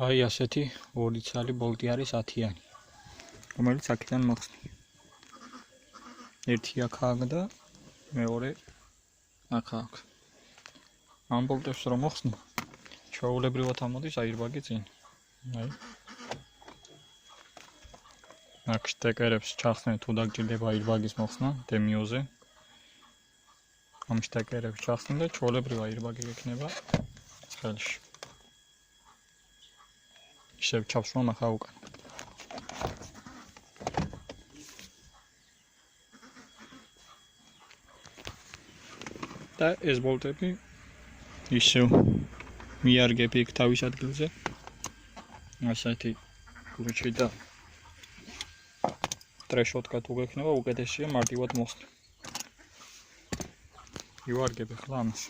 აი ასეთი ორი ცალი ბოლტი არის 10-იანი, რომელიც აქედან მოხსნი. ერთი აქ აქვს და მეორე აქ აქვს. ამ ბოლტებს რომ მოხსნი, ჩვეულებრივად ამოდის აირბაგი წინ. აი. აქ შტეკერებს ჩახსნე თუ დაგჭირდება აირბაგის მოხსნა დემიოზე. ამ შტეკერებს ჩახსნე და ჩვეულებრივ აირბაგი ექნება ხელში. ისევ ჩავშვა მახა უკან. და ეს ბოლტები ისევ მიარგები იქ თავის ადგილზე. ასეთი გუჩი და ტრეშოტკა თუ გექნება უკეთესია მარტივად მოხსნი. ივარგებ ახლა ამას.